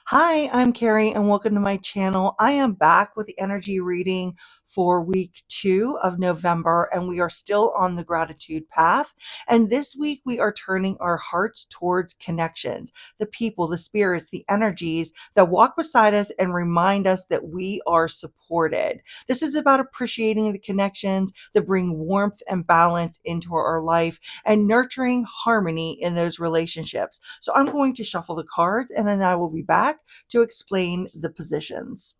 Hi, I'm Carrie, and welcome to my channel. I am back with the energy reading for week 2 of November, and we are still on the gratitude path. And this week, we are turning our hearts towards connections, the people, the spirits, the energies that walk beside us and remind us that we are supported. This is about appreciating the connections that bring warmth and balance into our life and nurturing harmony in those relationships. So I'm going to shuffle the cards and then I will be back to explain the positions.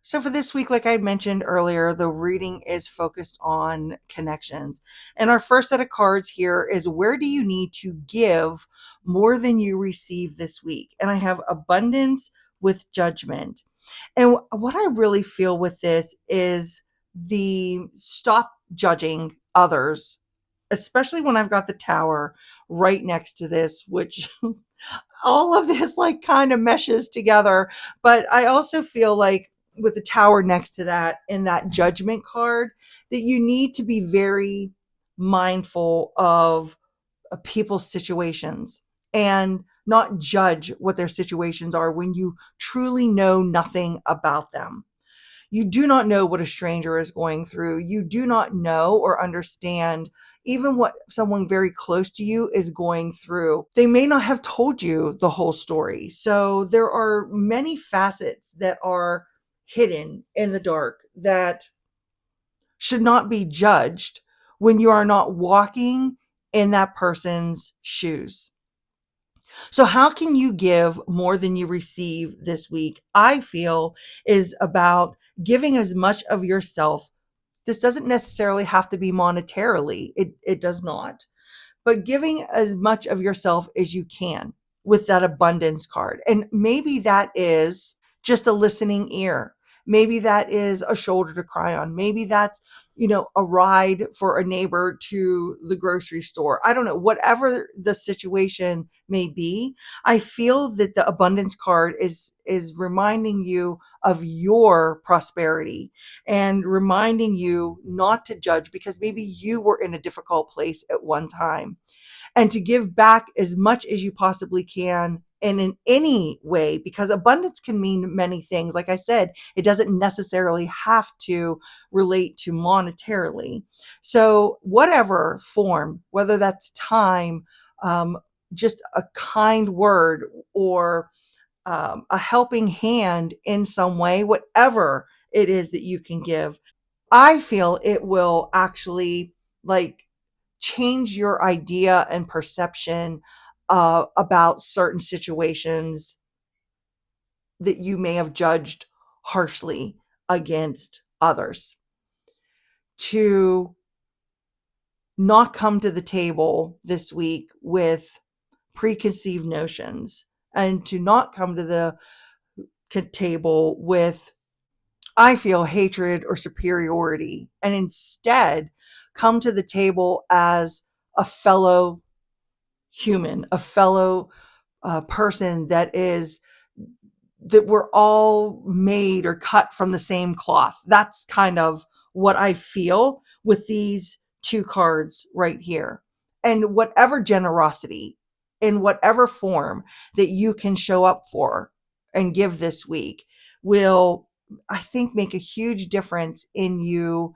So for this week, like I mentioned earlier, the reading is focused on connections. And our first set of cards here is, where do you need to give more than you receive this week? And I have abundance with judgment. And what I really feel with this is the stop judging others, especially when I've got the tower right next to this, which all of this like kind of meshes together. But I also feel like with the tower next to that and that judgment card, that you need to be very mindful of people's situations and not judge what their situations are when you truly know nothing about them. You do not know what a stranger is going through. You do not know or understand even what someone very close to you is going through. They may not have told you the whole story. So there are many facets that are hidden in the dark that should not be judged when you are not walking in that person's shoes. So, how can you give more than you receive this week? I feel is about giving as much of yourself. This doesn't necessarily have to be monetarily, it does not, but giving as much of yourself as you can with that abundance card. And maybe that is just a listening ear. Maybe that is a shoulder to cry on. Maybe that's, a ride for a neighbor to the grocery store. I don't know, whatever the situation may be. I feel that the abundance card is reminding you of your prosperity and reminding you not to judge because maybe you were in a difficult place at one time, and to give back as much as you possibly can and in any way, because abundance can mean many things. Like I said, it doesn't necessarily have to relate to monetarily. So whatever form, whether that's time, um, just a kind word, or a helping hand in some way, whatever it is that you can give, I feel it will actually like change your idea and perception about certain situations that you may have judged harshly against others. To not come to the table this week with preconceived notions, and to not come to the table with, I feel, hatred or superiority, and instead come to the table as a fellow human, a fellow person that we're all made or cut from the same cloth. That's kind of what I feel with these two cards right here. And whatever generosity in whatever form that you can show up for and give this week will, I think, make a huge difference in you,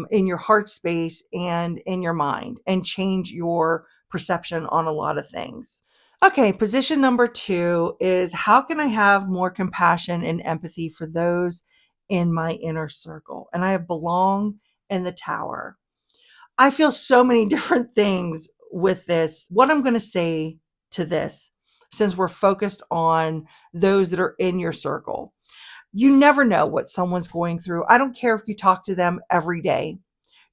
in your heart space and in your mind, and change your perception on a lot of things. Okay, position number 2 is, how can I have more compassion and empathy for those in my inner circle? And I have belong in the tower. I feel so many different things with this. What I'm going to say to this, since we're focused on those that are in your circle, you never know what someone's going through. I don't care if you talk to them every day.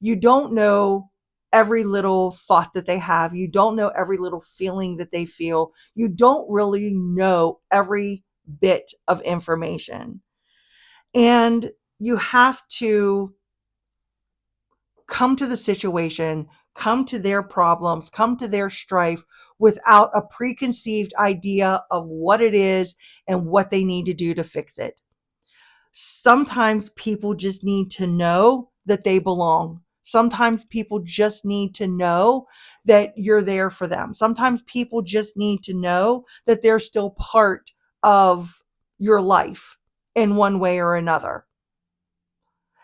You don't know every little thought that they have. You don't know every little feeling that they feel. You don't really know every bit of information. And you have to come to the situation, come to their problems, come to their strife without a preconceived idea of what it is and what they need to do to fix it. Sometimes people just need to know that they belong. Sometimes people just need to know that you're there for them. Sometimes people just need to know that they're still part of your life in one way or another.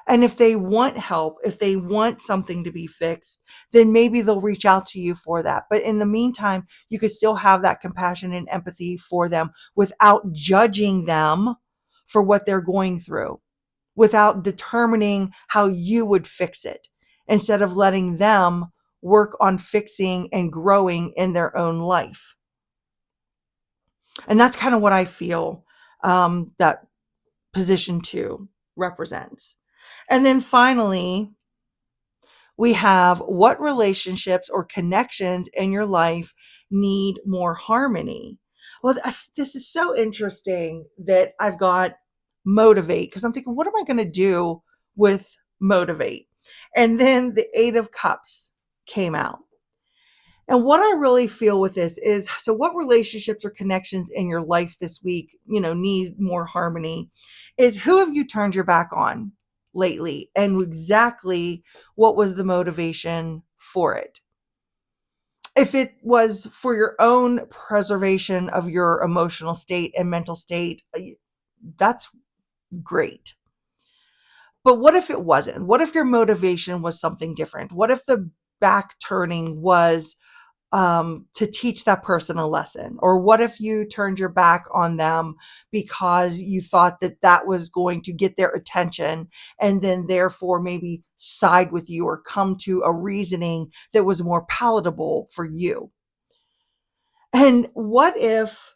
And if they want help, if they want something to be fixed, then maybe they'll reach out to you for that. But in the meantime, you could still have that compassion and empathy for them without judging them for what they're going through, without determining how you would fix it, instead of letting them work on fixing and growing in their own life. And that's kind of what I feel that position two represents. And then finally, we have what relationships or connections in your life need more harmony. Well, this is so interesting that I've got motivate, because I'm thinking, what am I going to do with motivate? And then the Eight of Cups came out. And what I really feel with this is, so what relationships or connections in your life this week, need more harmony, is who have you turned your back on lately, and exactly what was the motivation for it? If it was for your own preservation of your emotional state and mental state, that's great. But what if it wasn't? What if your motivation was something different? What if the back turning was to teach that person a lesson? Or what if you turned your back on them because you thought that that was going to get their attention, and then therefore maybe side with you or come to a reasoning that was more palatable for you? And what if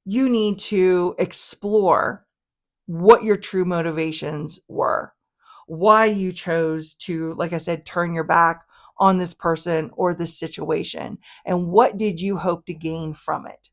you need to explore what your true motivations were, why you chose to, like I said, turn your back on this person or this situation, and what did you hope to gain from it?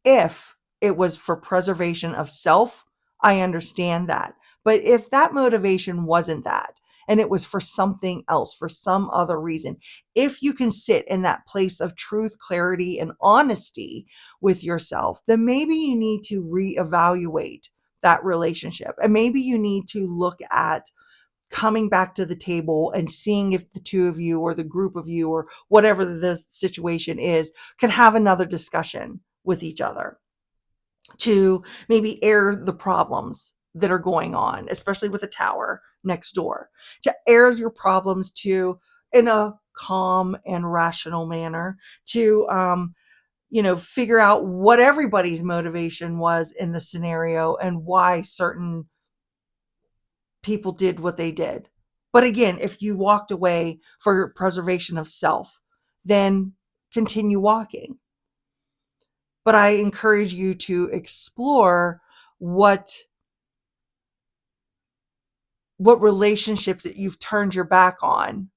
If it was for preservation of self, I understand that. But if that motivation wasn't that, and it was for something else, for some other reason, if you can sit in that place of truth, clarity, and honesty with yourself, then maybe you need to reevaluate that relationship. And maybe you need to look at coming back to the table and seeing if the two of you or the group of you or whatever the situation is can have another discussion with each other to maybe air the problems that are going on, especially with a tower next door, to air your problems to in a calm and rational manner, to figure out what everybody's motivation was in the scenario and why certain people did what they did. But again, if you walked away for preservation of self, then continue walking. But I encourage you to explore what relationships that you've turned your back on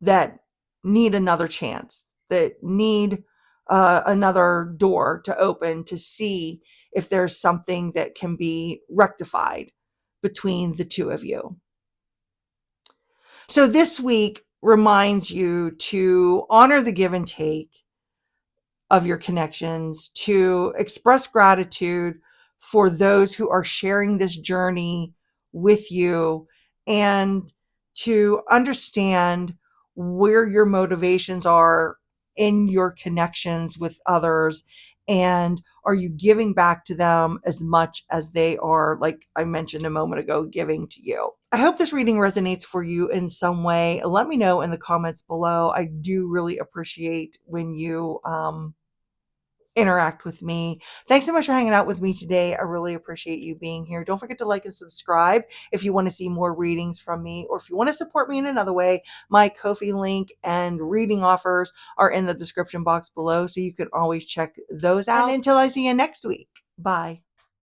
that need another chance, that need another door to open to see if there's something that can be rectified between the two of you. So this week reminds you to honor the give and take of your connections, to express gratitude for those who are sharing this journey with you, and to understand where your motivations are in your connections with others, and are you giving back to them as much as they are, like I mentioned a moment ago, giving to you. I hope this reading resonates for you in some way. Let me know in the comments below. I do really appreciate when you interact with me. Thanks so much for hanging out with me today. I really appreciate you being here. Don't forget to like and subscribe if you want to see more readings from me, or if you want to support me in another way. My Ko-fi link and reading offers are in the description box below, so you can always check those out. And until I see you next week, bye.